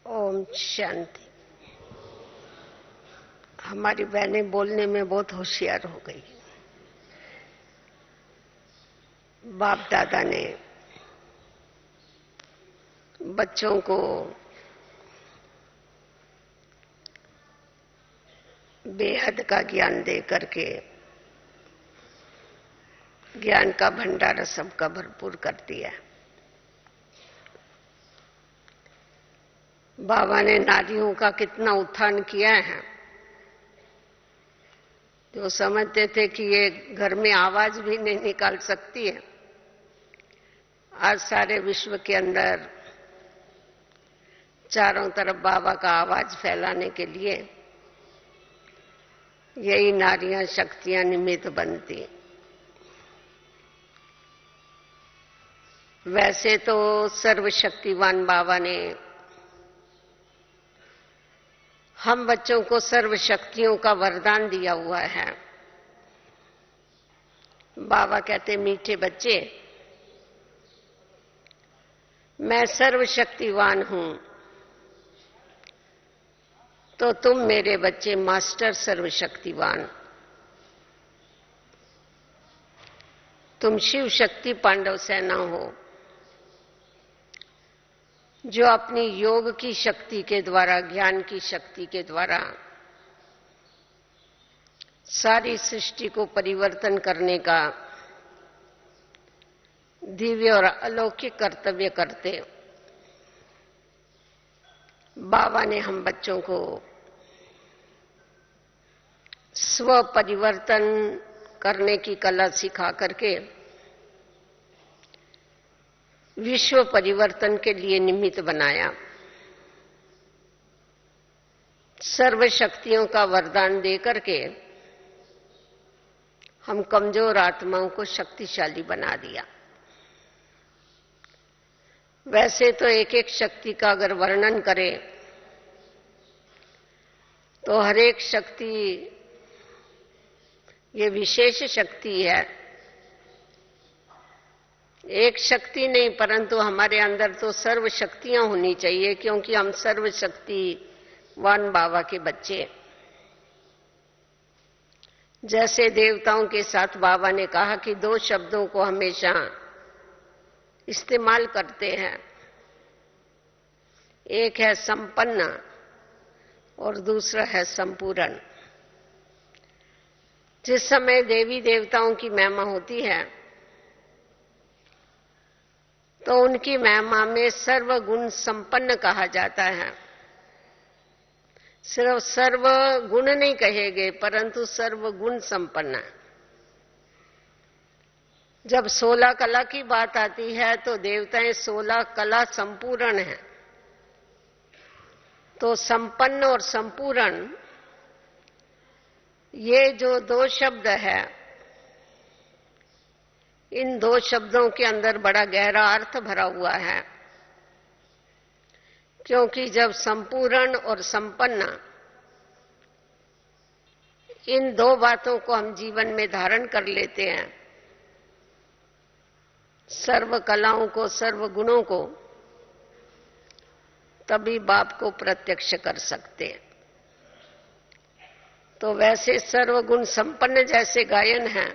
ओम शांति। हमारी बहनें बोलने में बहुत होशियार हो गई। बाप दादा ने बच्चों को बेहद का ज्ञान दे करके ज्ञान का भंडार सबका भरपूर कर दिया। बाबा ने नारियों का कितना उत्थान किया है। जो समझते थे कि ये घर में आवाज भी नहीं निकाल सकती है, आज सारे विश्व के अंदर चारों तरफ बाबा का आवाज फैलाने के लिए यही नारियां शक्तियां निमित्त बनती। वैसे तो सर्वशक्तिवान बाबा ने हम बच्चों को सर्व शक्तियों का वरदान दिया हुआ है। बाबा कहते, मीठे बच्चे, मैं सर्वशक्तिवान हूं, तो तुम मेरे बच्चे मास्टर सर्वशक्तिवान। तुम शिव शक्ति पांडव सेना हो, जो अपनी योग की शक्ति के द्वारा, ज्ञान की शक्ति के द्वारा सारी सृष्टि को परिवर्तन करने का दिव्य और अलौकिक कर्तव्य करते। बाबा ने हम बच्चों को स्व परिवर्तन करने की कला सिखा करके विश्व परिवर्तन के लिए निमित्त बनाया। सर्व शक्तियों का वरदान देकर के हम कमजोर आत्माओं को शक्तिशाली बना दिया। वैसे तो एक एक शक्ति का अगर वर्णन करें तो हर एक शक्ति ये विशेष शक्ति है। एक शक्ति नहीं, परंतु हमारे अंदर तो सर्व शक्तियां होनी चाहिए, क्योंकि हम सर्व शक्तिवान बाबा के बच्चे। जैसे देवताओं के साथ बाबा ने कहा कि दो शब्दों को हमेशा इस्तेमाल करते हैं, एक है संपन्न और दूसरा है संपूर्ण। जिस समय देवी देवताओं की महिमा होती है तो उनकी महिमा में सर्वगुण संपन्न कहा जाता है। सिर्फ सर्व गुण नहीं कहे गए, परंतु सर्वगुण संपन्न। जब 16 कला की बात आती है तो देवताएं 16 कला संपूर्ण हैं। तो संपन्न और संपूर्ण ये जो दो शब्द है, इन दो शब्दों के अंदर बड़ा गहरा अर्थ भरा हुआ है। क्योंकि जब संपूर्ण और संपन्न इन दो बातों को हम जीवन में धारण कर लेते हैं, सर्व कलाओं को, सर्व गुणों को, तभी बाप को प्रत्यक्ष कर सकते हैं। तो वैसे सर्वगुण संपन्न जैसे गायन है,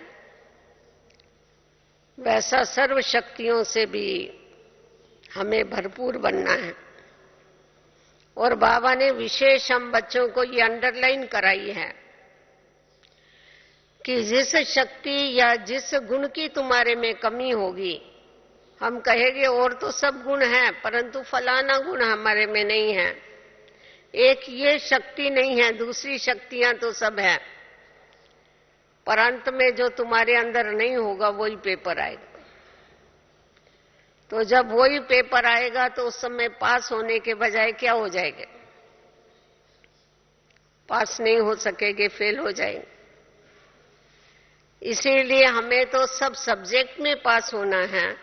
वैसा सर्व शक्तियों से भी हमें भरपूर बनना है। और बाबा ने विशेष हम बच्चों को ये अंडरलाइन कराई है कि जिस शक्ति या जिस गुण की तुम्हारे में कमी होगी, हम कहेंगे और तो सब गुण हैं, परंतु फलाना गुण हमारे में नहीं है, एक ये शक्ति नहीं है, दूसरी शक्तियां तो सब है, पर अंत में जो तुम्हारे अंदर नहीं होगा वही पेपर आएगा। तो जब वही पेपर आएगा तो उस समय पास होने के बजाय क्या हो जाएंगे? पास नहीं हो सकेंगे, फेल हो जाएंगे। इसीलिए हमें तो सब सब्जेक्ट में पास होना है,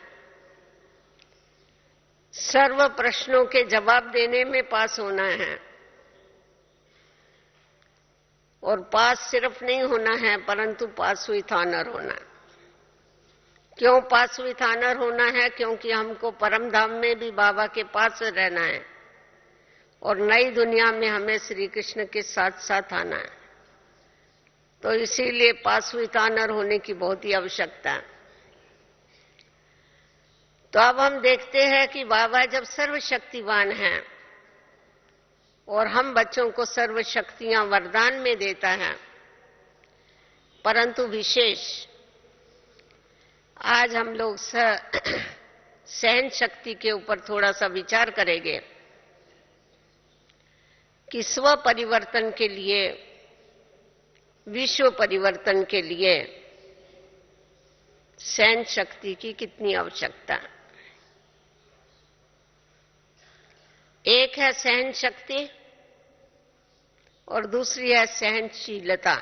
सर्व प्रश्नों के जवाब देने में पास होना है। और पास सिर्फ नहीं होना है, परंतु पास विथ ऑनर होना है। क्यों पास विथ ऑनर होना है? क्योंकि हमको परम धाम में भी बाबा के पास रहना है और नई दुनिया में हमें श्री कृष्ण के साथ साथ आना है। तो इसीलिए पास विथ ऑनर होने की बहुत ही आवश्यकता है। तो अब हम देखते हैं कि बाबा जब सर्वशक्तिवान हैं और हम बच्चों को सर्व शक्तियां वरदान में देता है, परंतु विशेष आज हम लोग सहन शक्ति के ऊपर थोड़ा सा विचार करेंगे कि स्व परिवर्तन के लिए, विश्व परिवर्तन के लिए सहन शक्ति की कितनी आवश्यकता है। एक है सहन शक्ति और दूसरी है सहनशीलता।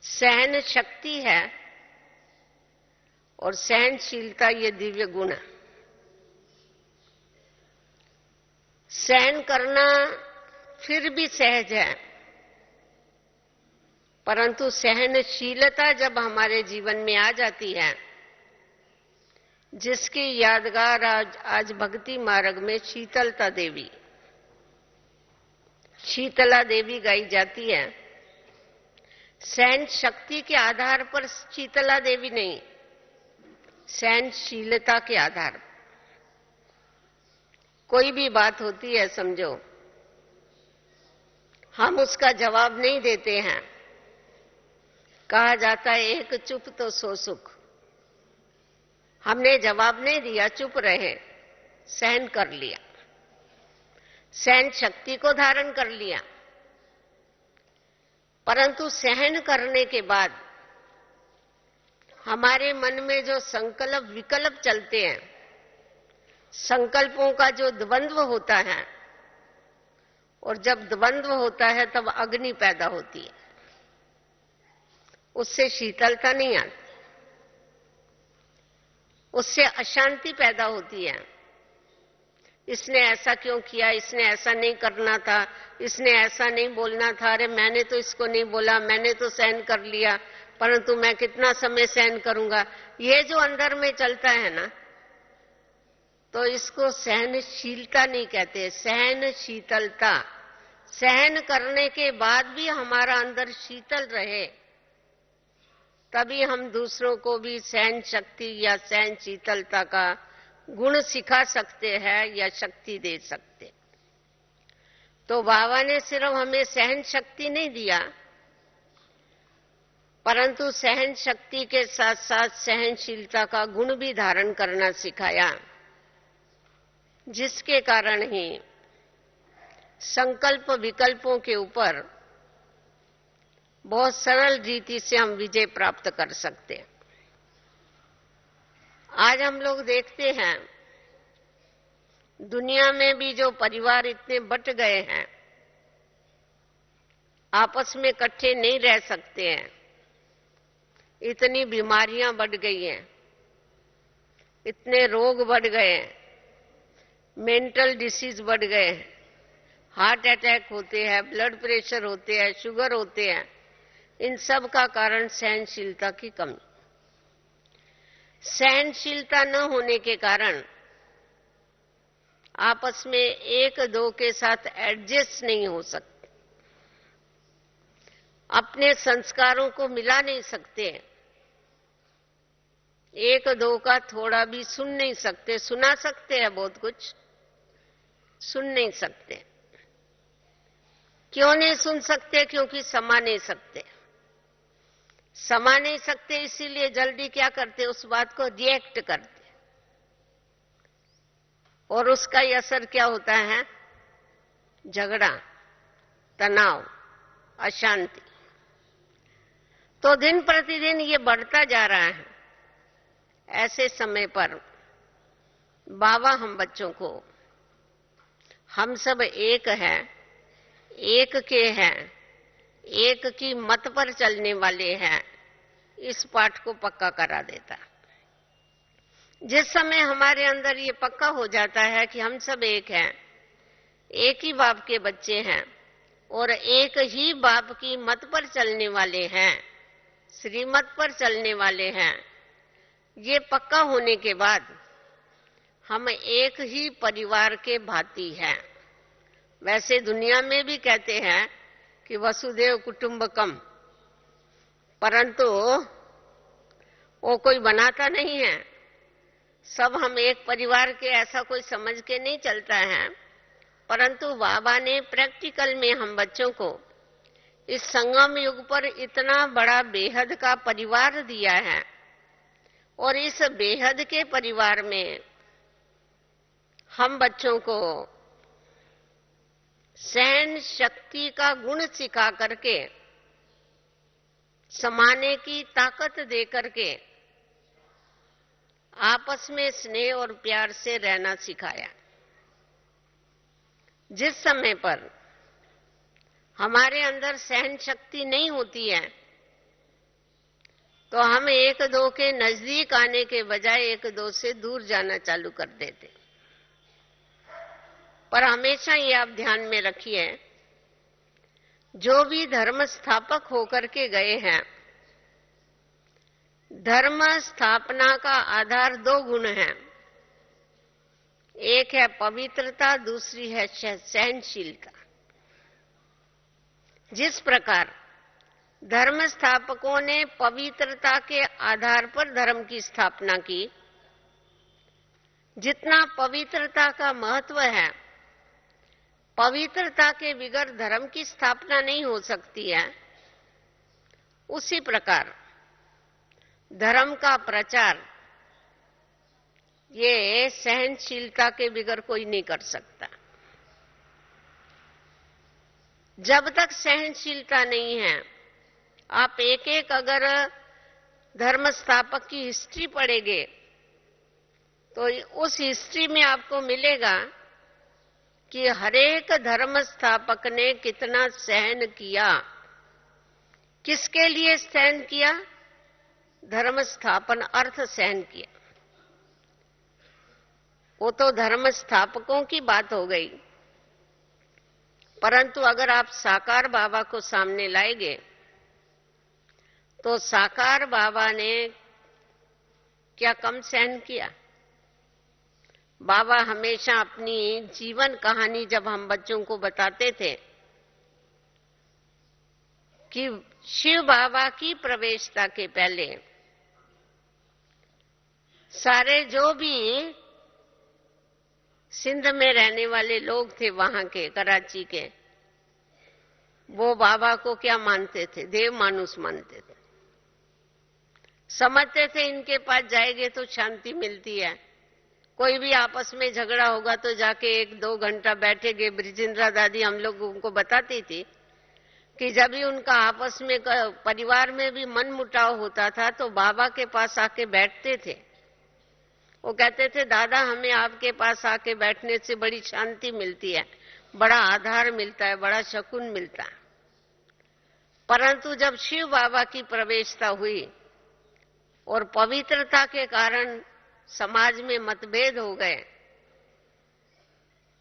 सहन शक्ति है और सहनशीलता ये दिव्य गुण है। सहन करना फिर भी सहज है, परंतु सहनशीलता जब हमारे जीवन में आ जाती है, जिसकी यादगार आज भक्ति मार्ग में शीतलता देवी, शीतला देवी गाई जाती है। सहन शक्ति के आधार पर शीतला देवी नहीं, सहनशीलता के आधार पर। कोई भी बात होती है, समझो हम उसका जवाब नहीं देते हैं, कहा जाता है एक चुप तो सौ सुख। हमने जवाब नहीं दिया, चुप रहे, सहन कर लिया, सहन शक्ति को धारण कर लिया। परंतु सहन करने के बाद हमारे मन में जो संकल्प विकल्प चलते हैं, संकल्पों का जो द्वंद्व होता है, और जब द्वंद्व होता है तब अग्नि पैदा होती है, उससे शीतलता नहीं आती, उससे अशांति पैदा होती है। इसने ऐसा क्यों किया, इसने ऐसा नहीं करना था, इसने ऐसा नहीं बोलना था, अरे मैंने तो इसको नहीं बोला, मैंने तो सहन कर लिया, परंतु मैं कितना समय सहन करूंगा। ये जो अंदर में चलता है ना, तो इसको सहनशीलता नहीं कहते, सहनशीतलता। सहन करने के बाद भी हमारा अंदर शीतल रहे, तभी हम दूसरों को भी सहन शक्ति या सहनशीतलता का गुण सिखा सकते हैं या शक्ति दे सकते। तो बाबा ने सिर्फ हमें सहन शक्ति नहीं दिया, परंतु सहन शक्ति के साथ साथ सहनशीलता का गुण भी धारण करना सिखाया, जिसके कारण ही संकल्प विकल्पों के ऊपर बहुत सरल रीति से हम विजय प्राप्त कर सकते हैं। आज हम लोग देखते हैं दुनिया में भी जो परिवार इतने बट गए हैं, आपस में इकट्ठे नहीं रह सकते हैं, इतनी बीमारियां बढ़ गई हैं, इतने रोग बढ़ गए हैं, मेंटल डिसीज बढ़ गए हैं, हार्ट अटैक होते हैं, ब्लड प्रेशर होते हैं, शुगर होते हैं। इन सब का कारण सहनशीलता की कमी। सहनशीलता न होने के कारण आपस में एक दो के साथ एडजस्ट नहीं हो सकते, अपने संस्कारों को मिला नहीं सकते, एक दो का थोड़ा भी सुन नहीं सकते। सुना सकते हैं बहुत कुछ, सुन नहीं सकते। क्यों नहीं सुन सकते? क्योंकि समा नहीं सकते। समा नहीं सकते इसीलिए जल्दी क्या करते, उस बात को रिएक्ट करते, और उसका ही असर क्या होता है? झगड़ा, तनाव, अशांति। तो दिन प्रतिदिन ये बढ़ता जा रहा है। ऐसे समय पर बाबा हम बच्चों को, हम सब एक हैं, एक के हैं, एक की मत पर चलने वाले हैं, इस पाठ को पक्का करा देता। जिस समय हमारे अंदर ये पक्का हो जाता है कि हम सब एक हैं, एक ही बाप के बच्चे हैं और एक ही बाप की मत पर चलने वाले हैं, श्रीमत पर चलने वाले हैं, ये पक्का होने के बाद हम एक ही परिवार के भांति हैं। वैसे दुनिया में भी कहते हैं कि वसुदेव कुटुंबकम, परंतु वो कोई बनाता नहीं है। सब हम एक परिवार के ऐसा कोई समझ के नहीं चलता है, परंतु बाबा ने प्रैक्टिकल में हम बच्चों को इस संगम युग पर इतना बड़ा बेहद का परिवार दिया है, और इस बेहद के परिवार में हम बच्चों को सहन शक्ति का गुण सिखा करके, समाने की ताकत दे करके आपस में स्नेह और प्यार से रहना सिखाया। जिस समय पर हमारे अंदर सहन शक्ति नहीं होती है, तो हम एक दो के नजदीक आने के बजाय एक दो से दूर जाना चालू कर देते। पर हमेशा ये आप ध्यान में रखिए, जो भी धर्म स्थापक होकर के गए हैं, धर्म स्थापना का आधार दो गुण हैं। एक है पवित्रता, दूसरी है सहनशीलता। जिस प्रकार धर्म स्थापकों ने पवित्रता के आधार पर धर्म की स्थापना की, जितना पवित्रता का महत्व है, पवित्रता के बिगर धर्म की स्थापना नहीं हो सकती है, उसी प्रकार धर्म का प्रचार ये सहनशीलता के बिगर कोई नहीं कर सकता। जब तक सहनशीलता नहीं है, आप एक एक अगर धर्म स्थापक की हिस्ट्री पढ़ेंगे तो उस हिस्ट्री में आपको मिलेगा कि हरेक धर्म स्थापक ने कितना सहन किया। किसके लिए सहन किया? धर्म स्थापन अर्थ सहन किया। वो तो धर्म स्थापकों की बात हो गई, परंतु अगर आप साकार बाबा को सामने लाएंगे तो साकार बाबा ने क्या कम सहन किया? बाबा हमेशा अपनी जीवन कहानी जब हम बच्चों को बताते थे कि शिव बाबा की प्रवेशता के पहले सारे जो भी सिंध में रहने वाले लोग थे, वहां के कराची के, वो बाबा को क्या मानते थे? देव मानुष मानते थे। समझते थे इनके पास जाएंगे तो शांति मिलती है। कोई भी आपस में झगड़ा होगा तो जाके 1-2 घंटा बैठेंगे। ब्रिजेंद्रा दादी हम लोगों को बताती थी कि जब भी उनका आपस में परिवार में भी मन मुटाव होता था तो बाबा के पास आके बैठते थे। वो कहते थे, दादा हमें आपके पास आके बैठने से बड़ी शांति मिलती है, बड़ा आधार मिलता है, बड़ा शकुन मिलता है। परंतु जब शिव बाबा की प्रवेशता हुई और पवित्रता के कारण समाज में मतभेद हो गए,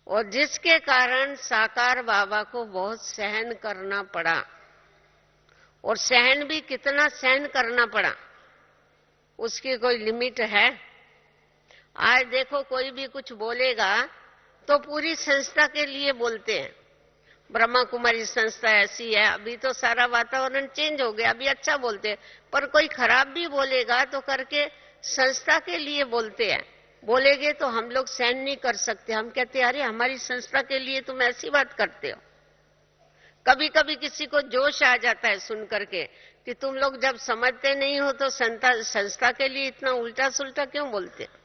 और जिसके कारण साकार बाबा को बहुत सहन करना पड़ा, और सहन भी कितना सहन करना पड़ा उसकी कोई लिमिट है? आज देखो कोई भी कुछ बोलेगा तो पूरी संस्था के लिए बोलते हैं, ब्रह्मा कुमारी संस्था ऐसी है। अभी तो सारा वातावरण चेंज हो गया, अभी अच्छा बोलते हैं, पर कोई खराब भी बोलेगा तो करके संस्था के लिए बोलते हैं। बोलेंगे तो हम लोग सहन नहीं कर सकते। हम कहते हैं, अरे हमारी संस्था के लिए तुम ऐसी बात करते हो। कभी कभी किसी को जोश आ जाता है सुन करके कि तुम लोग जब समझते नहीं हो तो संस्था के लिए इतना उल्टा सुल्टा क्यों बोलते हो?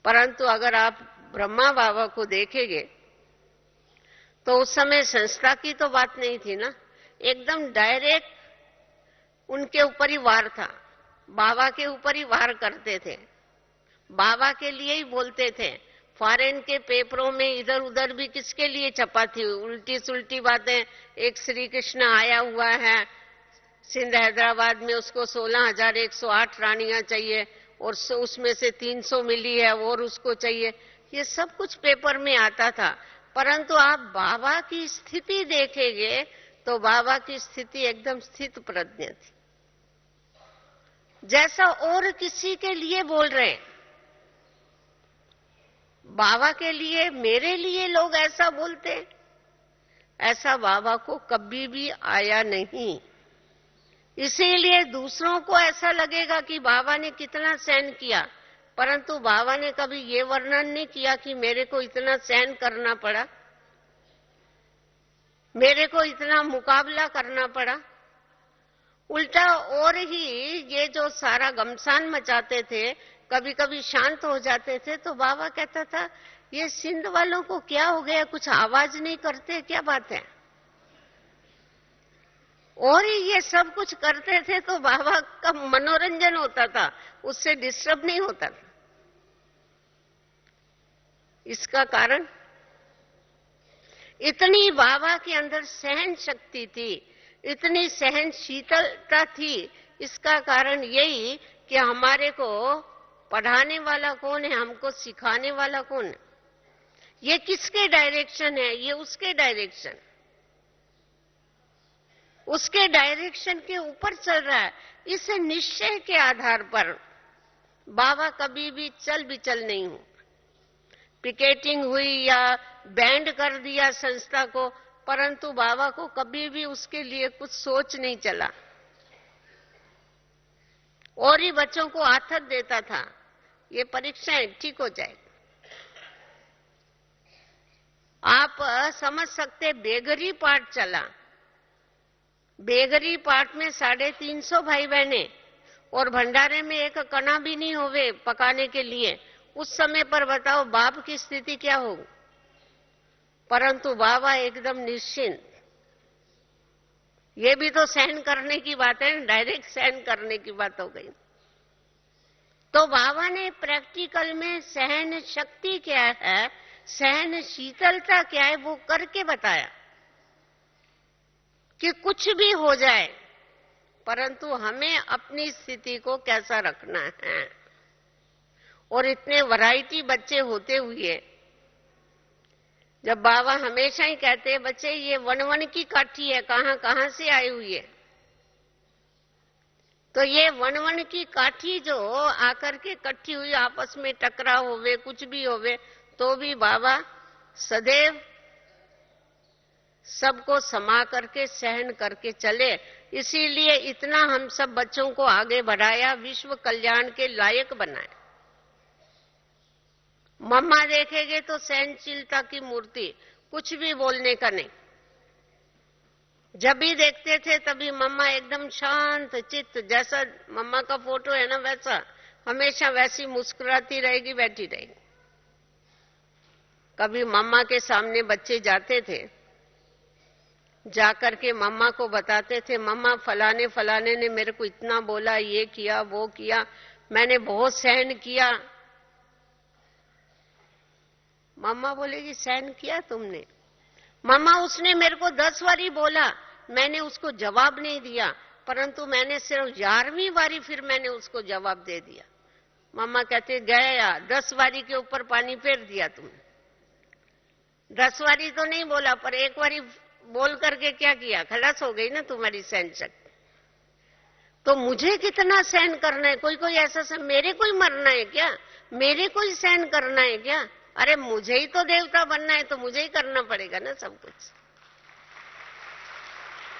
परंतु अगर आप ब्रह्मा बाबा को देखेंगे तो उस समय संस्था की तो बात नहीं थी ना, एकदम डायरेक्ट उनके ऊपर ही वार था, बाबा के ऊपर ही वार करते थे, बाबा के लिए ही बोलते थे। फॉरेन के पेपरों में इधर उधर भी किसके लिए छपा थी? उल्टी सुल्टी बातें। एक श्री कृष्ण आया हुआ है सिंध हैदराबाद में, उसको 16,108 रानियां चाहिए और उसमें से 300 मिली है और उसको चाहिए। ये सब कुछ पेपर में आता था। परंतु आप बाबा की स्थिति देखेंगे तो बाबा की स्थिति एकदम स्थित प्रज्ञ थी, जैसा और किसी के लिए बोल रहे हैं। बाबा के लिए, मेरे लिए लोग ऐसा बोलते, ऐसा बाबा को कभी भी आया नहीं। इसीलिए दूसरों को ऐसा लगेगा कि बाबा ने कितना सहन किया, परंतु बाबा ने कभी ये वर्णन नहीं किया कि मेरे को इतना सहन करना पड़ा, मेरे को इतना मुकाबला करना पड़ा। उल्टा और ही ये जो सारा गमसान मचाते थे, कभी कभी शांत हो जाते थे तो बाबा कहता था, ये सिंध वालों को क्या हो गया, कुछ आवाज नहीं करते, क्या बात है। और ही ये सब कुछ करते थे तो बाबा का मनोरंजन होता था, उससे डिस्टर्ब नहीं होता था। इसका कारण इतनी बाबा के अंदर सहन शक्ति थी, इतनी सहनशीलता थी। इसका कारण यही कि हमारे को पढ़ाने वाला कौन है, हमको सिखाने वाला कौन है। ये किसके डायरेक्शन है, ये उसके डायरेक्शन, उसके डायरेक्शन के ऊपर चल रहा है। इस निश्चय के आधार पर बाबा कभी भी चल विचल नहीं हुए। पिकेटिंग हुई या बैंड कर दिया संस्था को, परंतु बाबा को कभी भी उसके लिए कुछ सोच नहीं चला। और ही बच्चों को आथत देता था, ये परीक्षाएं ठीक हो जाए। आप समझ सकते, बेगरी पाठ चला, बेगरी पाठ में 350 भाई बहने, और भंडारे में एक कणा भी नहीं होवे पकाने के लिए। उस समय पर बताओ बाप की स्थिति क्या होगी। परंतु बाबा एकदम निश्चिंत। ये भी तो सहन करने की बात है, डायरेक्ट सहन करने की बात हो गई। तो बाबा ने प्रैक्टिकल में सहन शक्ति क्या है, सहनशीलता क्या है, वो करके बताया कि कुछ भी हो जाए, परंतु हमें अपनी स्थिति को कैसा रखना है। और इतने वैरायटी बच्चे होते हुए, जब बाबा हमेशा ही कहते हैं, बच्चे ये वन वन की काठी है, कहां कहां से आई हुई है। तो ये वन वन की काठी जो आकर के इकट्ठी हुई, आपस में टकराव होवे, कुछ भी होवे, तो भी बाबा सदैव सबको समा करके सहन करके चले। इसीलिए इतना हम सब बच्चों को आगे बढ़ाया, विश्व कल्याण के लायक बनाए। मम्मा देखेंगे तो सहनशीलता की मूर्ति, कुछ भी बोलने का नहीं। जब भी देखते थे तभी मम्मा एकदम शांत चित्त, जैसा मम्मा का फोटो है ना वैसा, हमेशा वैसी मुस्कुराती रहेगी, बैठी रहेगी। कभी मम्मा के सामने बच्चे जाते थे, जाकर के मम्मा को बताते थे, मम्मा फलाने फलाने ने मेरे को इतना बोला, ये किया वो किया, मैंने बहुत सहन किया। मम्मा बोलेगी, सहन किया तुमने? मम्मा उसने मेरे को 10 बारी बोला, मैंने उसको जवाब नहीं दिया, परंतु मैंने सिर्फ 11वीं बारी फिर मैंने उसको जवाब दे दिया। मम्मा कहते, गया 10 बारी के ऊपर पानी फेर दिया तुमने। 10 बारी तो नहीं बोला, पर एक बारी बोल करके क्या किया, खलास हो गई ना तुम्हारी सहन शक्ति। तो मुझे कितना सहन करना है? कोई कोई ऐसा मेरे को ही मरना है क्या, मेरे को ही सहन करना है क्या? अरे मुझे ही तो देवता बनना है, तो मुझे ही करना पड़ेगा ना सब कुछ।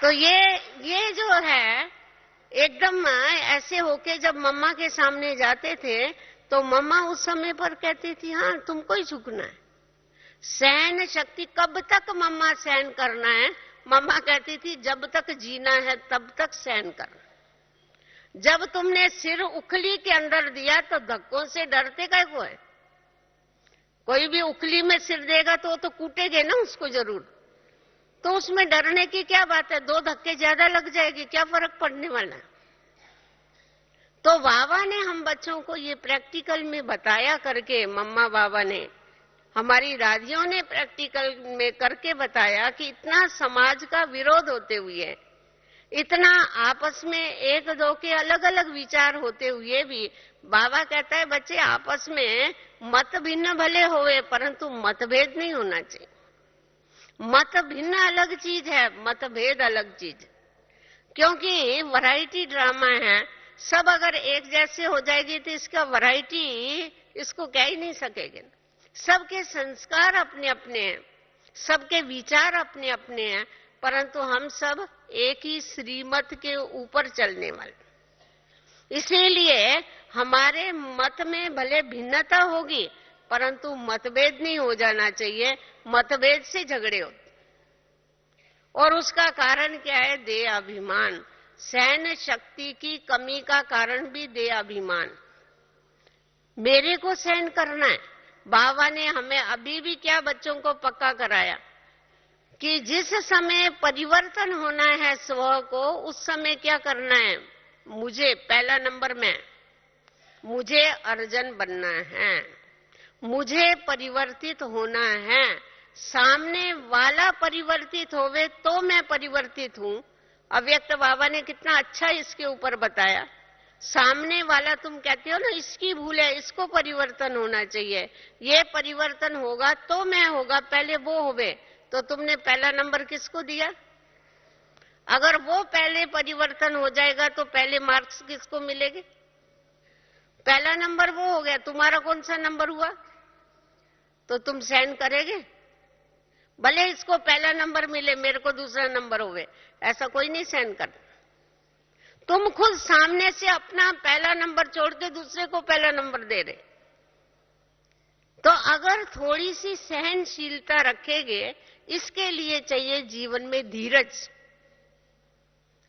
तो ये जो है एकदम ऐसे होके जब मम्मा के सामने जाते थे, तो मम्मा उस समय पर कहती थी, हाँ तुमको ही झुकना है। सहन शक्ति कब तक मम्मा सहन करना है? मम्मा कहती थी, जब तक जीना है तब तक सहन करना। जब तुमने सिर उखली के अंदर दिया तो धक्कों से डरते काय को है? कोई भी उखली में सिर देगा तो वो तो कूटेगे ना उसको जरूर, तो उसमें डरने की क्या बात है? 2 धक्के ज्यादा लग जाएगी, क्या फर्क पड़ने वाला है? तो बाबा ने हम बच्चों को ये प्रैक्टिकल में बताया करके, मम्मा बाबा ने, हमारी दादियों ने प्रैक्टिकल में करके बताया कि इतना समाज का विरोध होते हुए, इतना आपस में एक दो के अलग अलग विचार होते हुए भी बाबा कहता है, बच्चे आपस में मत भिन्न भले होवे, परंतु मतभेद नहीं होना चाहिए। मत भिन्न अलग चीज है, मतभेद अलग चीज। क्योंकि वैरायटी ड्रामा है, सब अगर एक जैसे हो जाएगी तो इसका वैरायटी इसको कह ही नहीं सकेंगे। सबके संस्कार अपने अपने हैं, सबके विचार अपने अपने हैं, परंतु हम सब एक ही श्रीमत के ऊपर चलने वाले। इसीलिए हमारे मत में भले भिन्नता होगी, परंतु मतभेद नहीं हो जाना चाहिए। मतभेद से झगड़े होते, और उसका कारण क्या है? देह अभिमान। सहन शक्ति की कमी का कारण भी देह अभिमान। मेरे को सहन करना है। बाबा ने हमें अभी भी क्या बच्चों को पक्का कराया कि जिस समय परिवर्तन होना है स्व को, उस समय क्या करना है? मुझे पहला नंबर में मुझे अर्जन बनना है, मुझे परिवर्तित होना है। सामने वाला परिवर्तित होवे तो मैं परिवर्तित हूं। अव्यक्त बाबा ने कितना अच्छा इसके ऊपर बताया। सामने वाला तुम कहते हो ना, इसकी भूल है, इसको परिवर्तन होना चाहिए, ये परिवर्तन होगा तो मैं होगा, पहले वो होवे। तो तुमने पहला नंबर किसको दिया? अगर वो पहले परिवर्तन हो जाएगा तो पहले मार्क्स किसको मिलेंगे? पहला नंबर वो हो गया, तुम्हारा कौन सा नंबर हुआ? तो तुम सहन करेंगे? भले इसको पहला नंबर मिले, मेरे को दूसरा नंबर होवे, ऐसा कोई नहीं सहन कर। तुम खुद सामने से अपना पहला नंबर छोड़ के दूसरे को पहला नंबर दे रहे। तो अगर थोड़ी सी सहनशीलता रखेंगे, इसके लिए चाहिए जीवन में धीरज।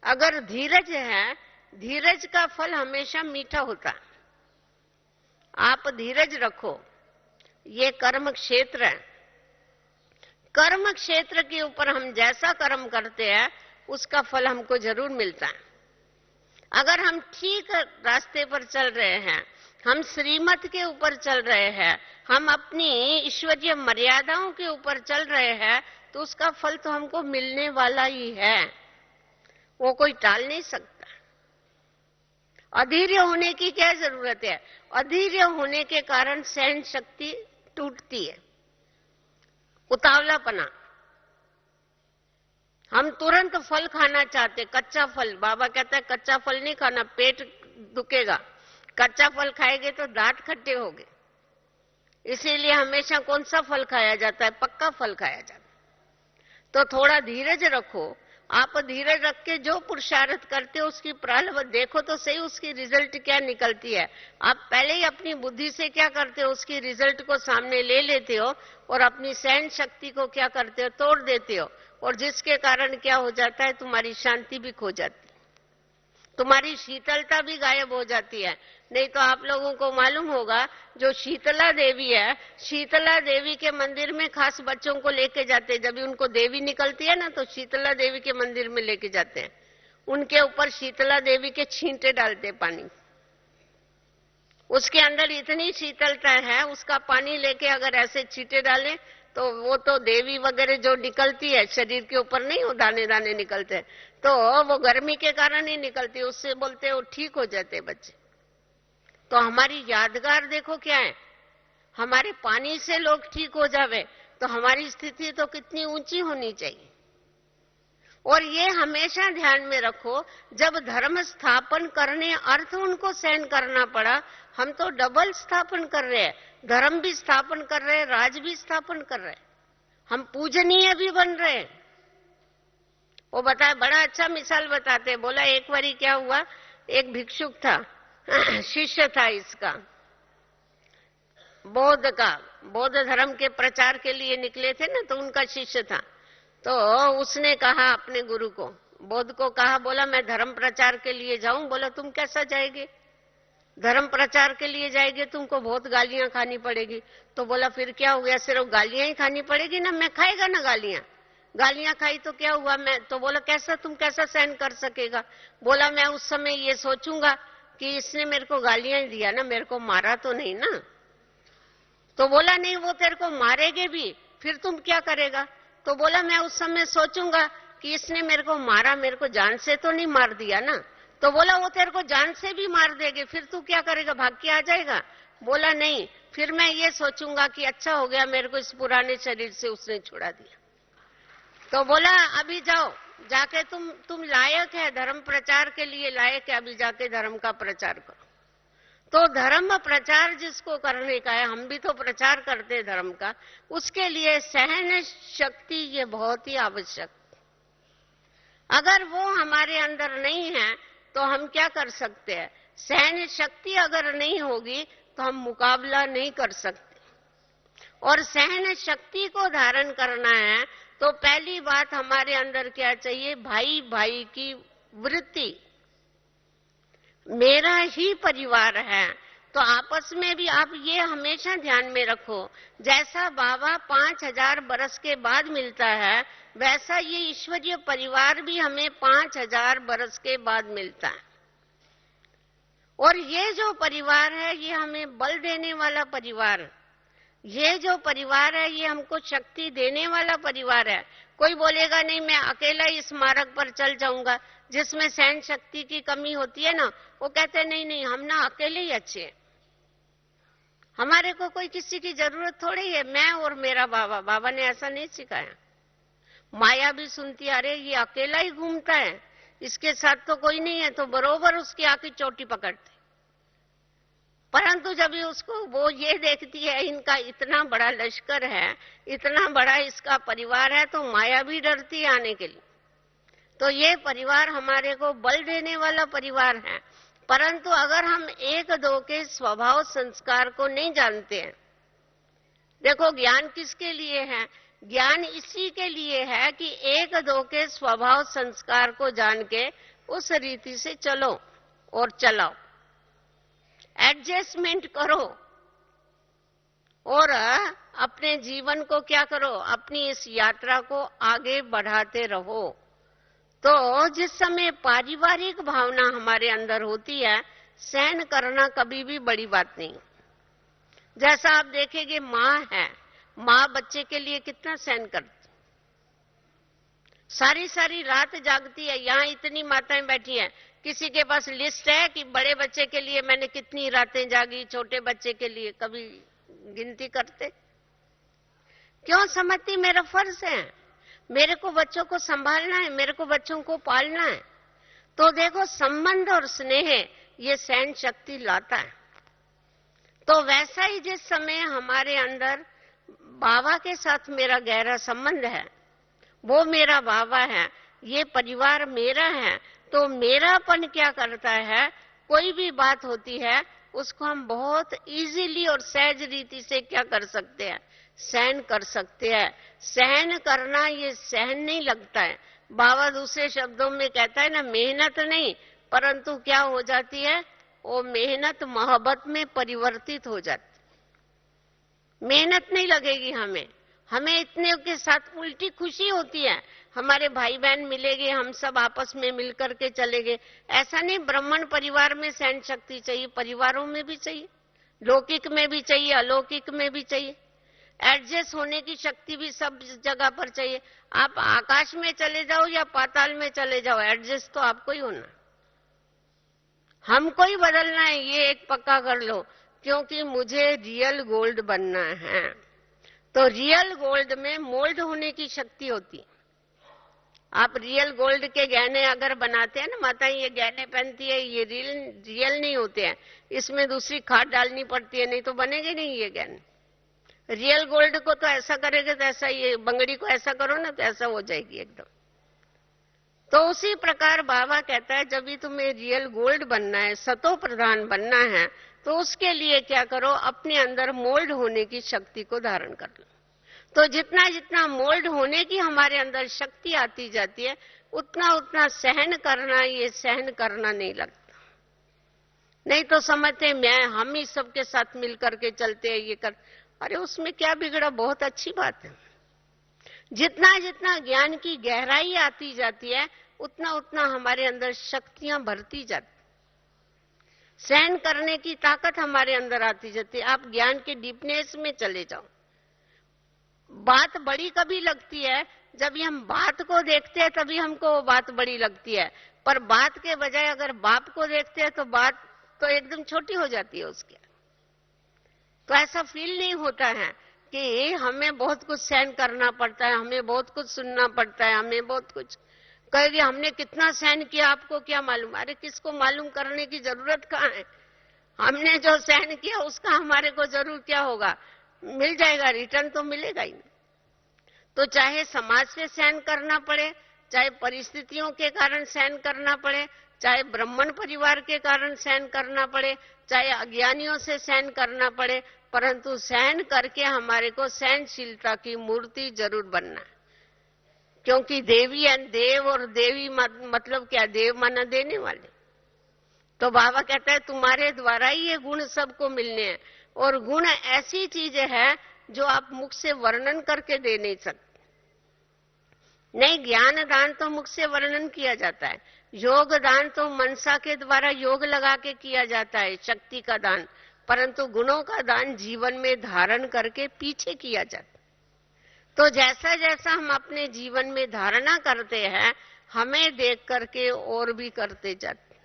अगर धीरज है, धीरज का फल हमेशा मीठा होता। आप धीरज रखो। ये कर्म क्षेत्र है। कर्म क्षेत्र के ऊपर हम जैसा कर्म करते हैं, उसका फल हमको जरूर मिलता है। अगर हम ठीक रास्ते पर चल रहे हैं, हम श्रीमत के ऊपर चल रहे हैं, हम अपनी ईश्वरीय मर्यादाओं के ऊपर चल रहे हैं, तो उसका फल तो हमको मिलने वाला ही है, वो कोई टाल नहीं सकता। अधीर्य होने की क्या जरूरत है? अधीर्य होने के कारण सहन शक्ति टूटती है। उतावलापना, हम तुरंत फल खाना चाहते, कच्चा फल। बाबा कहता है कच्चा फल नहीं खाना, पेट दुखेगा। कच्चा फल खाएंगे तो दांत खट्टे होंगे। इसीलिए हमेशा कौन सा फल खाया जाता है? पक्का फल खाया जाता है। तो थोड़ा धीरज रखो। आप धीरज रख के जो पुरुषार्थ करते हो, उसकी प्रारंभ देखो तो सही, उसकी रिजल्ट क्या निकलती है। आप पहले ही अपनी बुद्धि से क्या करते हो? उसकी रिजल्ट को सामने ले लेते हो, और अपनी सहन शक्ति को क्या करते हो? तोड़ देते हो। और जिसके कारण क्या हो जाता है? तुम्हारी शांति भी खो जाती है, तुम्हारी शीतलता भी गायब हो जाती है। नहीं तो आप लोगों को मालूम होगा, जो शीतला देवी है, शीतला देवी के मंदिर में खास बच्चों को लेके जाते हैं। जब भी उनको देवी निकलती है ना, तो शीतला देवी के मंदिर में लेके जाते हैं। उनके ऊपर शीतला देवी के छींटे डालते पानी। उसके अंदर इतनी शीतलता है, उसका पानी लेके अगर ऐसे छींटे डालें तो वो तो देवी वगैरह जो निकलती है शरीर के ऊपर नहीं, वो दाने दाने निकलते हैं, तो वो गर्मी के कारण ही निकलती है। उससे बोलते हैं वो ठीक हो जाते बच्चे। तो हमारी यादगार देखो क्या है, हमारे पानी से लोग ठीक हो जावे तो हमारी स्थिति तो कितनी ऊंची होनी चाहिए। और ये हमेशा ध्यान में रखो, जब धर्म स्थापन करने अर्थ उनको सहन करना पड़ा, हम तो डबल स्थापन कर रहे हैं, धर्म भी स्थापन कर रहे हैं, राज भी स्थापन कर रहे हैं, हम पूजनीय भी बन रहे हैं। वो बताया, बड़ा अच्छा मिसाल बताते, बोला एक बारी क्या हुआ, एक भिक्षुक था, शिष्य था इसका, बौद्ध का, बौद्ध धर्म के प्रचार के लिए निकले थे ना, तो उनका शिष्य था। तो उसने कहा अपने गुरु को, बौद्ध को कहा, बोला मैं धर्म प्रचार के लिए जाऊं। बोला तुम कैसा जाएंगे, धर्म प्रचार के लिए जाएंगे तुमको बहुत गालियां खानी पड़ेगी। तो बोला फिर क्या हो गया, सिर्फ गालियां ही खानी पड़ेगी ना, मैं खाएगा ना गालियां, गालियां खाई तो क्या हुआ मैं। तो बोला कैसा, तुम कैसा सहन कर सकेगा। बोला मैं उस समय ये सोचूंगा कि इसने मेरे को गालियां ही दिया ना, मेरे को मारा तो नहीं ना। तो बोला नहीं, वो तेरे को मारेगे भी, फिर तुम क्या करेगा। तो बोला मैं उस समय सोचूंगा कि इसने मेरे को मारा, मेरे को जान से तो नहीं मार दिया ना। तो बोला वो तेरे को जान से भी मार देगे, फिर तू क्या करेगा, भाग के आ जाएगा। बोला नहीं, फिर मैं ये सोचूंगा कि अच्छा हो गया मेरे को इस पुराने शरीर से उसने छुड़ा दिया। तो बोला अभी जाओ, जाके तुम लायक है, धर्म प्रचार के लिए लायक है, अभी जाके धर्म का प्रचार करो। तो धर्म प्रचार जिसको करने का है, हम भी तो प्रचार करते हैं धर्म का, उसके लिए सहन शक्ति ये बहुत ही आवश्यक। अगर वो हमारे अंदर नहीं है तो हम क्या कर सकते हैं? सहन शक्ति अगर नहीं होगी तो हम मुकाबला नहीं कर सकते। और सहन शक्ति को धारण करना है तो पहली बात हमारे अंदर क्या चाहिए? भाई भाई की वृत्ति। मेरा ही परिवार है तो आपस में भी आप ये हमेशा ध्यान में रखो, जैसा बाबा 5000 बरस के बाद मिलता है वैसा ये ईश्वरीय परिवार भी हमें 5000 बरस के बाद मिलता है। और ये जो परिवार है ये हमें बल देने वाला परिवार, ये जो परिवार है ये हमको शक्ति देने वाला परिवार है। कोई बोलेगा नहीं मैं अकेला इस मार्ग पर चल जाऊंगा, जिसमें सहन शक्ति की कमी होती है ना, वो कहते हैं नहीं नहीं हम ना अकेले ही अच्छे हैं, हमारे को कोई किसी की जरूरत थोड़ी है, मैं और मेरा बाबा। बाबा ने ऐसा नहीं सिखाया। माया भी सुनती है, अरे ये अकेला ही घूमता है, इसके साथ तो कोई नहीं है, तो बरोबर उसकी आंखें चोटी पकड़ते। परंतु जब उसको वो ये देखती है इनका इतना बड़ा लश्कर है, इतना बड़ा इसका परिवार है, तो माया भी डरती है आने के लिए। तो ये परिवार हमारे को बल देने वाला परिवार है। परंतु अगर हम एक दो के स्वभाव संस्कार को नहीं जानते हैं, देखो ज्ञान किसके लिए है? ज्ञान इसी के लिए है कि एक दो के स्वभाव संस्कार को जान के उस रीति से चलो और चलाओ, एडजस्टमेंट करो और अपने जीवन को क्या करो? अपनी इस यात्रा को आगे बढ़ाते रहो। तो जिस समय पारिवारिक भावना हमारे अंदर होती है, सहन करना कभी भी बड़ी बात नहीं। जैसा आप देखेंगे माँ है, माँ बच्चे के लिए कितना सहन करती, सारी सारी रात जागती है। यहाँ इतनी माताएं बैठी हैं, किसी के पास लिस्ट है कि बड़े बच्चे के लिए मैंने कितनी रातें जागी, छोटे बच्चे के लिए कभी गिनती करते? क्यों? समझती मेरा फर्ज है, मेरे को बच्चों को संभालना है, मेरे को बच्चों को पालना है। तो देखो संबंध और स्नेह ये सहन शक्ति लाता है। तो वैसा ही जिस समय हमारे अंदर बाबा के साथ मेरा गहरा संबंध है, वो मेरा बाबा है, ये परिवार मेरा है, तो मेरापन क्या करता है? कोई भी बात होती है उसको हम बहुत इजीली और सहज रीति से क्या कर सकते हैं? सहन कर सकते हैं। सहन करना ये सहन नहीं लगता है। बाबा दूसरे शब्दों में कहता है ना, मेहनत नहीं, परंतु क्या हो जाती है? वो मेहनत मोहब्बत में परिवर्तित हो जाती। मेहनत नहीं लगेगी हमें, हमें इतने के साथ उल्टी खुशी होती है। हमारे भाई बहन मिलेंगे, हम सब आपस में मिलकर के चलेंगे। ऐसा नहीं, ब्राह्मण परिवार में सहन शक्ति चाहिए, परिवारों में भी चाहिए, लौकिक में भी चाहिए, अलौकिक में भी चाहिए। एडजस्ट होने की शक्ति भी सब जगह पर चाहिए। आप आकाश में चले जाओ या पाताल में चले जाओ, एडजस्ट तो आपको ही होना, हमको ही बदलना है। ये एक पक्का कर लो, क्योंकि मुझे रियल गोल्ड बनना है। तो रियल गोल्ड में मोल्ड होने की शक्ति होती है। आप रियल गोल्ड के गहने अगर बनाते हैं ना, माता ये गहने पहनती है, ये रियल नहीं होते हैं, इसमें दूसरी खाद डालनी पड़ती है, नहीं तो बनेंगे नहीं ये गहने। रियल गोल्ड को तो ऐसा करेगा तो ऐसा, ये बंगड़ी को ऐसा करो ना तो ऐसा हो जाएगी एकदम। तो उसी प्रकार बाबा कहता है जब भी तुम्हें रियल गोल्ड बनना है, सतो प्रधान बनना है, तो उसके लिए क्या करो? अपने अंदर मोल्ड होने की शक्ति को धारण कर लो। तो जितना जितना मोल्ड होने की हमारे अंदर शक्ति आती जाती है, उतना उतना सहन करना, ये सहन करना नहीं लगता। नहीं तो समझते हम ही सबके साथ मिल करके चलते हैं, ये कर, अरे उसमें क्या बिगड़ा? बहुत अच्छी बात है। जितना जितना ज्ञान की गहराई आती जाती है, उतना उतना हमारे अंदर शक्तियां भरती जाती, सहन करने की ताकत हमारे अंदर आती जाती है। आप ज्ञान के डीपनेस में चले जाओ। बात बड़ी कभी लगती है जब हम बात को देखते हैं, तभी हमको वो बात बड़ी लगती है। पर बात के बजाय अगर बाप को देखते हैं तो बात तो एकदम छोटी हो जाती है उसके। तो ऐसा फील नहीं होता है कि हमें बहुत कुछ सहन करना पड़ता है, हमें बहुत कुछ सुनना पड़ता है, हमें बहुत कुछ कहेगी। हमने कितना सहन किया आपको क्या मालूम? अरे किसको मालूम करने की जरूरत कहाँ है? हमने जो सहन किया उसका हमारे को जरूर क्या होगा, मिल जाएगा, रिटर्न तो मिलेगा ही नहीं। तो चाहे समाज से सहन करना पड़े, चाहे परिस्थितियों के कारण सहन करना पड़े, चाहे ब्राह्मण परिवार के कारण सहन करना पड़े, चाहे अज्ञानियों से सहन करना पड़े, परंतु सहन करके हमारे को सहनशीलता की मूर्ति जरूर बनना है। क्योंकि देवी एंड देव, और देवी मतलब क्या, देव माना देने वाले। तो बाबा कहता है तुम्हारे द्वारा ही ये गुण सबको मिलने हैं, और गुण ऐसी चीजें है जो आप मुख से वर्णन करके दे नहीं सकते। नहीं, ज्ञान दान तो मुख से वर्णन किया जाता है, योग दान तो मनसा के द्वारा योग लगा के किया जाता है, शक्ति का दान, परंतु गुणों का दान जीवन में धारण करके पीछे किया जाता है। तो जैसा जैसा हम अपने जीवन में धारणा करते हैं, हमें देख करके और भी करते जाते।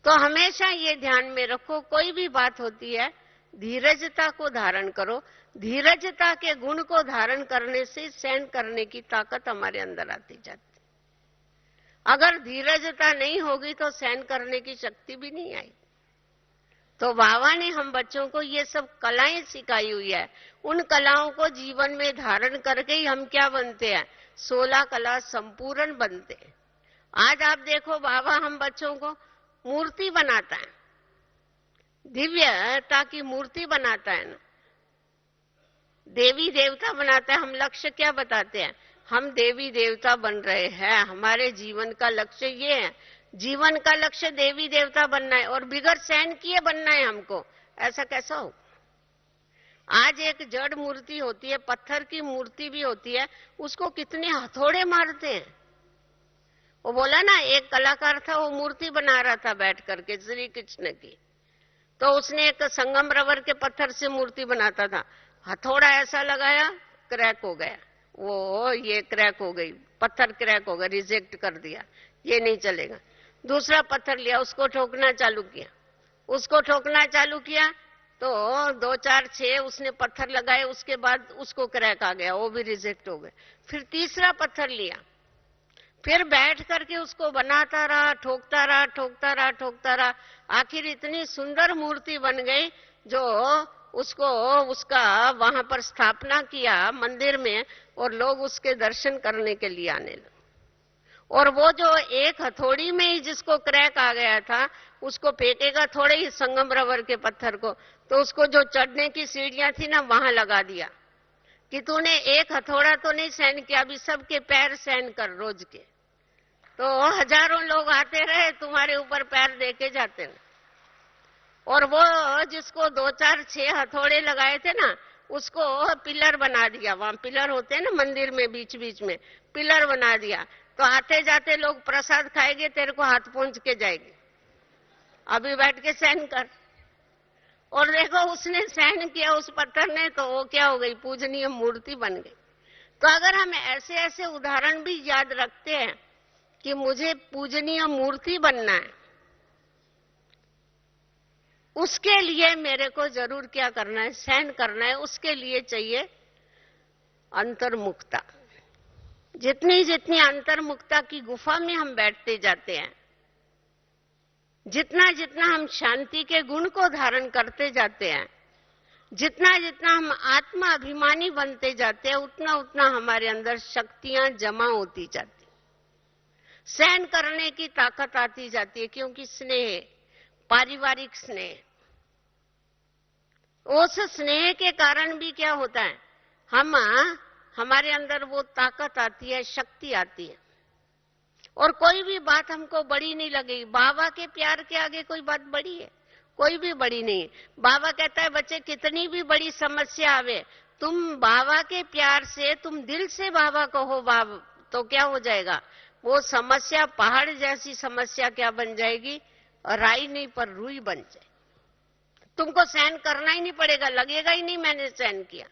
तो हमेशा ये ध्यान में रखो, कोई भी बात होती है धीरजता को धारण करो। धीरजता के गुण को धारण करने से सहन करने की ताकत हमारे अंदर आती जाती। अगर धीरजता नहीं होगी तो सहन करने की शक्ति भी नहीं आई। तो बाबा ने हम बच्चों को ये सब कलाएं सिखाई हुई है, उन कलाओं को जीवन में धारण करके ही हम क्या बनते हैं, 16 कला संपूर्ण बनते हैं। आज आप देखो बाबा हम बच्चों को मूर्ति बनाता है, दिव्यता की मूर्ति बनाता है ना, देवी देवता बनाता है। हम लक्ष्य क्या बताते हैं, हम देवी देवता बन रहे हैं, हमारे जीवन का लक्ष्य ये है, जीवन का लक्ष्य देवी देवता बनना है, और बिगड़ सहन किए बनना है हमको। ऐसा कैसा हो? आज एक जड़ मूर्ति होती है, पत्थर की मूर्ति भी होती है, उसको कितने हथौड़े मारते हैं। वो बोला ना, एक कलाकार था, वो मूर्ति बना रहा था बैठ करके श्री कृष्ण की, तो उसने एक संगम रबर के पत्थर से मूर्ति बनाता था, हथौड़ा ऐसा लगाया, क्रैक हो गया, वो ये क्रैक हो गई, पत्थर क्रैक हो गया, रिजेक्ट कर दिया, ये नहीं चलेगा। दूसरा पत्थर लिया, उसको ठोकना चालू किया, उसको ठोकना चालू किया, तो 2 4 6 उसने पत्थर लगाए, उसके बाद उसको क्रैक आ गया, वो भी रिजेक्ट हो गए। फिर तीसरा पत्थर लिया, फिर बैठ करके उसको बनाता रहा, ठोकता रहा, ठोकता रहा, ठोकता रहा, आखिर इतनी सुंदर मूर्ति बन गई जो उसको उसका वहां पर स्थापना किया मंदिर में, और लोग उसके दर्शन करने के लिए आने लगे। और वो जो एक हथौड़ी में ही जिसको क्रैक आ गया था, उसको फेंकेगा थोड़े ही संगम रबर के पत्थर को, तो उसको जो चढ़ने की सीढ़ियां थी ना, वहां लगा दिया कि तूने एक हथौड़ा तो नहीं सहन किया, अभी सबके पैर सहन कर रोज के। तो हजारों लोग आते रहे, तुम्हारे ऊपर पैर देके जाते रहे। और वो जिसको 2 4 6 हथौड़े लगाए थे ना, उसको पिलर बना दिया। वहां पिलर होते हैं ना मंदिर में, बीच बीच में पिलर बना दिया। तो आते जाते लोग प्रसाद खाएंगे, तेरे को हाथ पहुंच के जाएंगे, अभी बैठ के सहन कर। और देखो उसने सहन किया उस पत्थर ने, तो वो क्या हो गई, पूजनीय मूर्ति बन गई। तो अगर हम ऐसे ऐसे उदाहरण भी याद रखते हैं कि मुझे पूजनीय मूर्ति बनना है, उसके लिए मेरे को जरूर क्या करना है, सहन करना है। उसके लिए चाहिए अंतर्मुखता। जितनी जितनी अंतर्मुखता की गुफा में हम बैठते जाते हैं, जितना जितना हम शांति के गुण को धारण करते जाते हैं, जितना जितना हम आत्मा अभिमानी बनते जाते हैं, उतना उतना हमारे अंदर शक्तियां जमा होती जाती, सहन करने की ताकत आती जाती है। क्योंकि स्नेह, पारिवारिक स्नेह, उस स्नेह के कारण भी क्या होता है, हमारे अंदर वो ताकत आती है, शक्ति आती है, और कोई भी बात हमको बड़ी नहीं लगेगी। बाबा के प्यार के आगे कोई बात बड़ी है? कोई भी बड़ी नहीं है। बाबा कहता है बच्चे कितनी भी बड़ी समस्या आवे, तुम बाबा के प्यार से, तुम दिल से बाबा कहो बाबा, तो क्या हो जाएगा, वो समस्या पहाड़ जैसी समस्या क्या बन जाएगी, राई नहीं पर रुई बन जाएगी। तुमको सहन करना ही नहीं पड़ेगा, लगेगा ही नहीं मैंने सहन किया।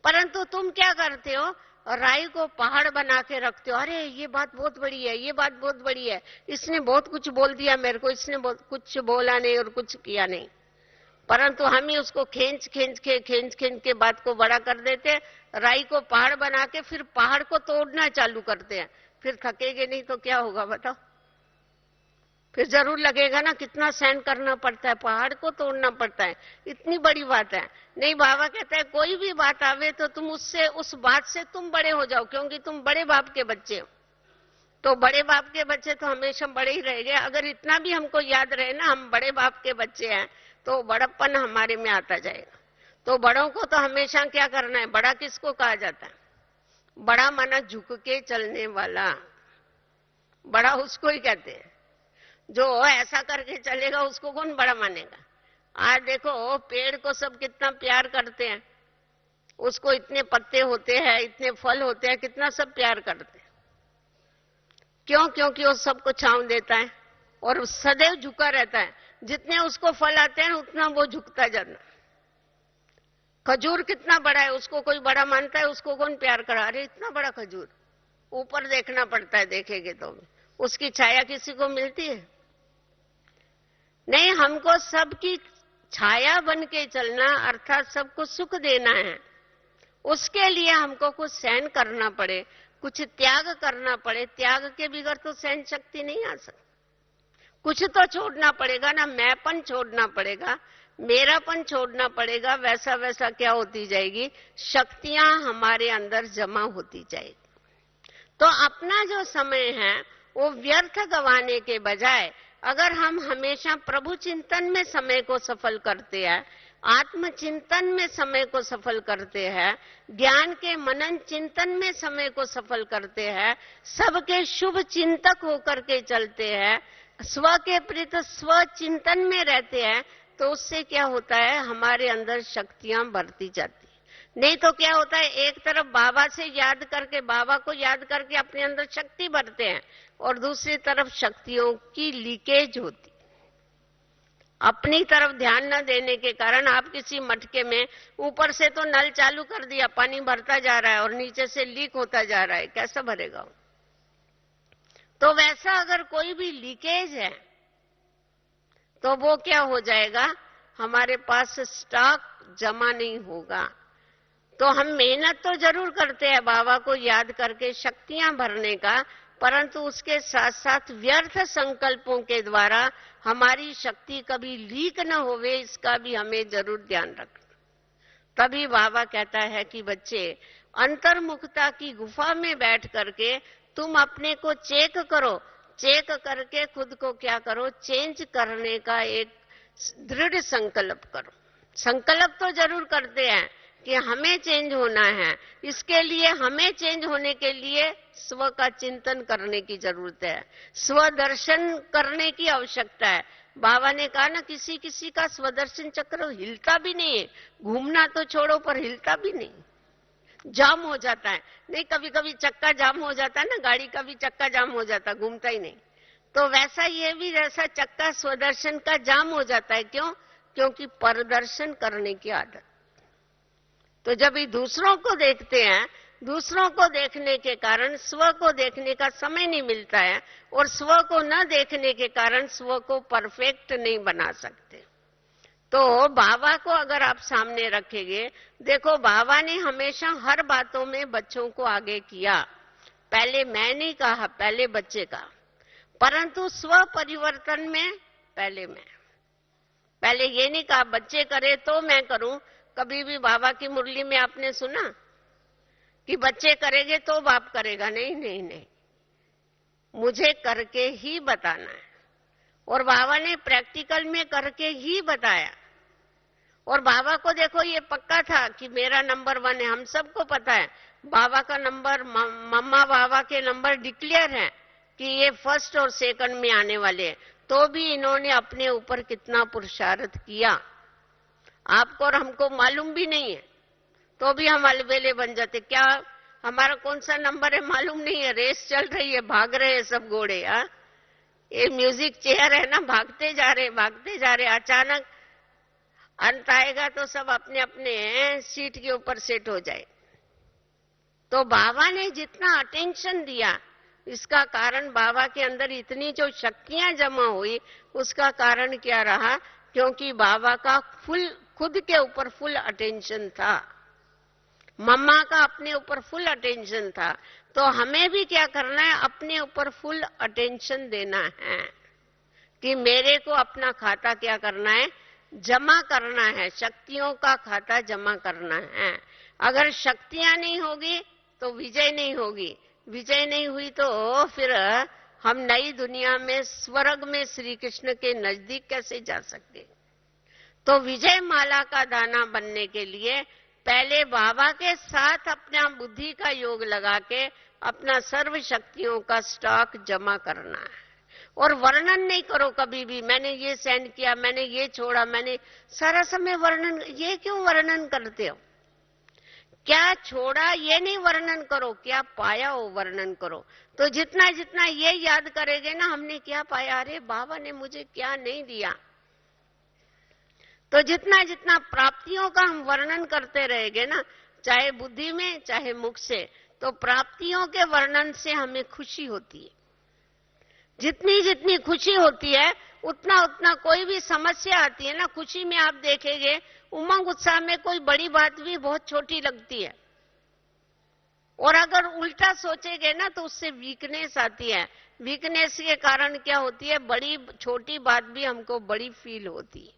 परंतु तुम क्या करते हो, राई को पहाड़ बना के रखते हो। अरे ये बात बहुत बड़ी है, ये बात बहुत बड़ी है, इसने बहुत कुछ बोल दिया मेरे को, इसने कुछ बोला नहीं और कुछ किया नहीं। परंतु हम ही उसको खींच खींच के बात को बड़ा कर देते हैं, राई को पहाड़ बना के फिर पहाड़ को तोड़ना चालू करते हैं। फिर थकेंगे नहीं तो क्या होगा बताओ? फिर जरूर लगेगा ना कितना सहन करना पड़ता है, पहाड़ को तोड़ना पड़ता है, इतनी बड़ी बात है। नहीं, बाबा कहता है कोई भी बात आवे तो तुम उससे, उस बात से तुम बड़े हो जाओ, क्योंकि तुम बड़े बाप के बच्चे हो। तो बड़े बाप के बच्चे तो हमेशा बड़े ही रहेंगे। अगर इतना भी हमको याद रहे ना हम बड़े बाप के बच्चे हैं, तो बड़प्पन हमारे में आता जाएगा। तो बड़ों को तो हमेशा क्या करना है, बड़ा किसको कहा जाता है? बड़ा माना झुक के चलने वाला, बड़ा उसको ही कहते हैं। जो ऐसा करके चलेगा उसको कौन बड़ा मानेगा? आज देखो पेड़ को सब कितना प्यार करते हैं, उसको इतने पत्ते होते हैं, इतने फल होते हैं, कितना सब प्यार करते हैं। क्यों? क्योंकि वो सबको छांव देता है और सदैव झुका रहता है। जितने उसको फल आते हैं उतना वो झुकता जाता। खजूर कितना बड़ा है, उसको कोई बड़ा मानता है? उसको कौन प्यार करा? अरे इतना बड़ा खजूर, ऊपर देखना पड़ता है, देखेंगे तो उसकी छाया किसी को मिलती है? नहीं, हमको सबकी छाया बन के चलना, अर्थात सबको सुख देना है। उसके लिए हमको कुछ सहन करना पड़े, कुछ त्याग करना पड़े। त्याग के बगैर तो सहन शक्ति नहीं आ सकती। कुछ तो छोड़ना पड़ेगा ना, मैंपन छोड़ना पड़ेगा, मेरापन छोड़ना पड़ेगा। वैसा वैसा क्या होती जाएगी, शक्तियां हमारे अंदर जमा होती जाएगी। तो अपना जो समय है वो व्यर्थ गंवाने के बजाय अगर हम हमेशा प्रभु चिंतन में समय को सफल करते हैं, आत्मचिंतन में समय को सफल करते हैं, ज्ञान के मनन चिंतन में समय को सफल करते हैं, सबके शुभ चिंतक होकर के चलते हैं, स्व के प्रति स्व चिंतन में रहते हैं, तो उससे क्या होता है, हमारे अंदर शक्तियां बढ़ती जाती। नहीं तो क्या होता है, एक तरफ बाबा से याद करके, बाबा को याद करके अपने अंदर शक्ति भरते हैं और दूसरी तरफ शक्तियों की लीकेज होती। अपनी तरफ ध्यान न देने के कारण आप किसी मटके में ऊपर से तो नल चालू कर दिया, पानी भरता जा रहा है और नीचे से लीक होता जा रहा है, कैसा भरेगा? तो वैसा अगर कोई भी लीकेज है तो वो क्या हो जाएगा, हमारे पास स्टॉक जमा नहीं होगा। तो हम मेहनत तो जरूर करते हैं बाबा को याद करके शक्तियां भरने का, परंतु उसके साथ साथ व्यर्थ संकल्पों के द्वारा हमारी शक्ति कभी लीक न होवे, इसका भी हमें जरूर ध्यान रखना। तभी बाबा कहता है कि बच्चे, अंतर्मुखता की गुफा में बैठ करके तुम अपने को चेक करो, चेक करके खुद को क्या करो, चेंज करने का एक दृढ़ संकल्प करो। संकल्प तो जरूर करते हैं कि हमें चेंज होना है, इसके लिए हमें चेंज होने के लिए स्व का चिंतन करने की जरूरत है, स्वदर्शन करने की आवश्यकता है। बाबा ने कहा ना, किसी किसी का स्वदर्शन चक्र हिलता भी नहीं है, घूमना तो छोड़ो पर हिलता भी नहीं, जाम हो जाता है। नहीं, कभी कभी चक्का जाम हो जाता है ना, गाड़ी का भी चक्का जाम हो जाता है, घूमता ही नहीं। तो वैसा ये भी, जैसा चक्का स्वदर्शन का जाम हो जाता है। क्यों? क्योंकि परदर्शन करने की आदत। तो जब ये दूसरों को देखते हैं, दूसरों को देखने के कारण स्व को देखने का समय नहीं मिलता है, और स्व को न देखने के कारण स्व को परफेक्ट नहीं बना सकते। तो बाबा को अगर आप सामने रखेंगे, देखो बाबा ने हमेशा हर बातों में बच्चों को आगे किया। पहले मैं नहीं कहा, पहले बच्चे का, परंतु स्व परिवर्तन में पहले मैं। पहले ये नहीं कहा बच्चे करे तो मैं करूं। कभी भी बाबा की मुरली में आपने सुना कि बच्चे करेंगे तो बाप करेगा? नहीं नहीं नहीं, मुझे करके ही बताना है। और बाबा ने प्रैक्टिकल में करके ही बताया। और बाबा को देखो ये पक्का था कि मेरा नंबर 1 है। हम सबको पता है बाबा का नंबर, मम्मा बाबा के नंबर डिक्लेयर है कि ये फर्स्ट और सेकंड में आने वाले हैं। तो भी इन्होंने अपने ऊपर कितना पुरुषार्थ किया, आपको और हमको मालूम भी नहीं है, तो भी हम अलबेले बन जाते। क्या हमारा कौन सा नंबर है मालूम नहीं है, रेस चल रही है, भाग रहे हैं सब घोड़े। ये म्यूजिक चेयर है ना, भागते जा रहे भागते जा रहे, अचानक अंत आएगा तो सब अपने अपने सीट के ऊपर सेट हो जाए। तो बाबा ने जितना अटेंशन दिया, इसका कारण बाबा के अंदर इतनी जो शक्तियां जमा हुई, उसका कारण क्या रहा? क्योंकि बाबा का खुद के ऊपर फुल अटेंशन था, मम्मा का अपने ऊपर फुल अटेंशन था। तो हमें भी क्या करना है, अपने ऊपर फुल अटेंशन देना है। कि मेरे को अपना खाता क्या करना है, जमा करना है, शक्तियों का खाता जमा करना है। अगर शक्तियां नहीं होगी तो विजय नहीं होगी, विजय नहीं हुई तो फिर हम नई दुनिया में स्वर्ग में श्री कृष्ण के नजदीक कैसे जा सकते। तो विजय माला का दाना बनने के लिए पहले बाबा के साथ अपना बुद्धि का योग लगा के अपना सर्व शक्तियों का स्टॉक जमा करना है। और वर्णन नहीं करो कभी भी, मैंने ये सेंड किया, मैंने ये छोड़ा, मैंने सारा समय वर्णन, ये क्यों वर्णन करते हो? क्या छोड़ा ये नहीं वर्णन करो, क्या पाया वो वर्णन करो। तो जितना जितना ये याद करेंगे ना हमने क्या पाया, अरे बाबा ने मुझे क्या नहीं दिया, तो जितना जितना प्राप्तियों का हम वर्णन करते रहेंगे ना, चाहे बुद्धि में चाहे मुख से, तो प्राप्तियों के वर्णन से हमें खुशी होती है। जितनी जितनी खुशी होती है उतना उतना कोई भी समस्या आती है ना, खुशी में आप देखेंगे उमंग उत्साह में कोई बड़ी बात भी बहुत छोटी लगती है, और अगर उल्टा सोचेंगे ना तो उससे वीकनेस आती है। वीकनेस के कारण क्या होती है, बड़ी छोटी बात भी हमको बड़ी फील होती है।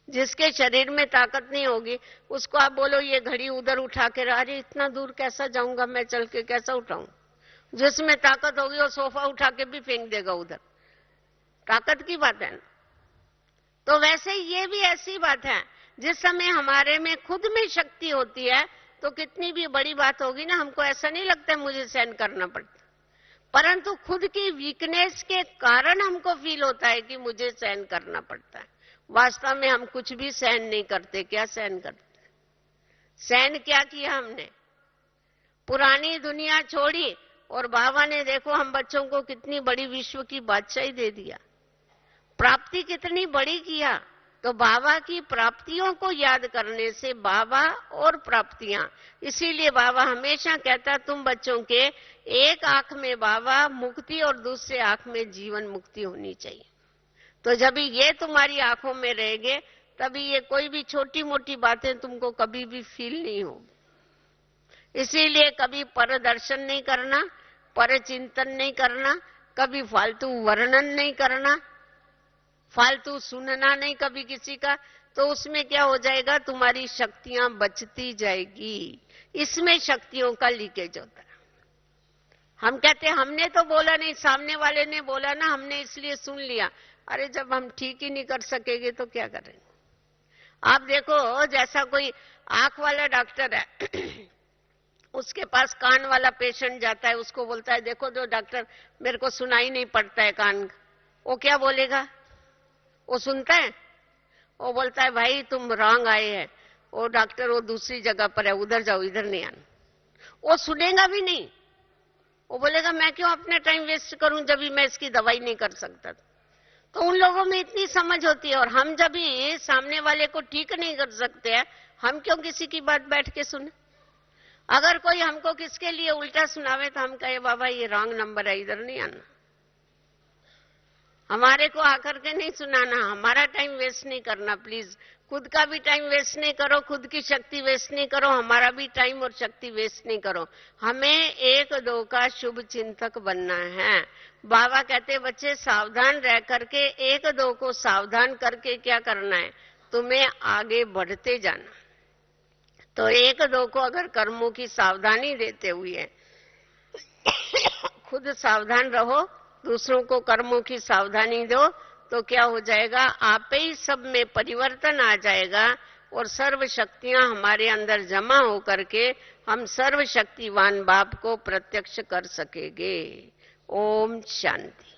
जिसके शरीर में ताकत नहीं होगी उसको आप बोलो ये घड़ी उधर उठा के, अरे इतना दूर कैसा जाऊंगा मैं, चल के कैसा उठाऊं। जिसमें ताकत होगी वो सोफा उठा के भी फेंक देगा उधर, ताकत की बात है ना। तो वैसे ये भी ऐसी बात है, जिस समय हमारे में खुद में शक्ति होती है तो कितनी भी बड़ी बात होगी ना, हमको ऐसा नहीं लगता मुझे सहन करना पड़ता, परंतु खुद की वीकनेस के कारण हमको फील होता है कि मुझे सहन करना पड़ता है। वास्तव में हम कुछ भी सहन नहीं करते। क्या सहन करते? सहन क्या किया हमने? पुरानी दुनिया छोड़ी और बाबा ने देखो हम बच्चों को कितनी बड़ी विश्व की बादशाही दे दिया, प्राप्ति कितनी बड़ी किया। तो बाबा की प्राप्तियों को याद करने से बाबा और प्राप्तियां, इसीलिए बाबा हमेशा कहता तुम बच्चों के एक आंख में बाबा मुक्ति और दूसरे आंख में जीवन मुक्ति होनी चाहिए। तो जब ये तुम्हारी आंखों में रहेंगे तभी ये कोई भी छोटी मोटी बातें तुमको कभी भी फील नहीं होगी। इसीलिए कभी पर दर्शन नहीं करना, पर चिंतन नहीं करना, कभी फालतू वर्णन नहीं करना, फालतू सुनना नहीं कभी किसी का, तो उसमें क्या हो जाएगा, तुम्हारी शक्तियां बचती जाएगी। इसमें शक्तियों का लीकेज होता है। हम कहते हमने तो बोला नहीं, सामने वाले ने बोला ना, हमने इसलिए सुन लिया। अरे जब हम ठीक ही नहीं कर सकेंगे तो क्या करेंगे? आप देखो जैसा कोई आंख वाला डॉक्टर है उसके पास कान वाला पेशेंट जाता है, उसको बोलता है देखो जो डॉक्टर मेरे को सुनाई नहीं पड़ता है कान, वो क्या बोलेगा? वो सुनता है? वो बोलता है भाई तुम रॉन्ग आए हैं, वो डॉक्टर वो दूसरी जगह पर है, उधर जाओ इधर नहीं आना। वो सुनेगा भी नहीं, वो बोलेगा मैं क्यों अपना टाइम वेस्ट करूं जब भी मैं इसकी दवाई नहीं कर सकता। तो उन लोगों में इतनी समझ होती है, और हम जब भी सामने वाले को ठीक नहीं कर सकते हैं, हम क्यों किसी की बात बैठ के सुने? अगर कोई हमको किसके लिए उल्टा सुनावे तो हम कहे बाबा ये रॉन्ग नंबर है, इधर नहीं आना। हमारे को आकर के नहीं सुनाना, हमारा टाइम वेस्ट नहीं करना प्लीज। खुद का भी टाइम वेस्ट नहीं करो, खुद की शक्ति वेस्ट नहीं करो, हमारा भी टाइम और शक्ति वेस्ट नहीं करो। हमें एक दो का शुभ चिंतक बनना है। बाबा कहते बच्चे सावधान रह करके एक दो को सावधान करके क्या करना है, तुम्हें आगे बढ़ते जाना। तो एक दो को अगर कर्मों की सावधानी देते हुए खुद सावधान रहो, दूसरों को कर्मों की सावधानी दो, तो क्या हो जाएगा, आप ही सब में परिवर्तन आ जाएगा और सर्व शक्तियां हमारे अंदर जमा हो करके हम सर्व शक्तिवान बाप को प्रत्यक्ष कर सकेंगे। ओम शांति।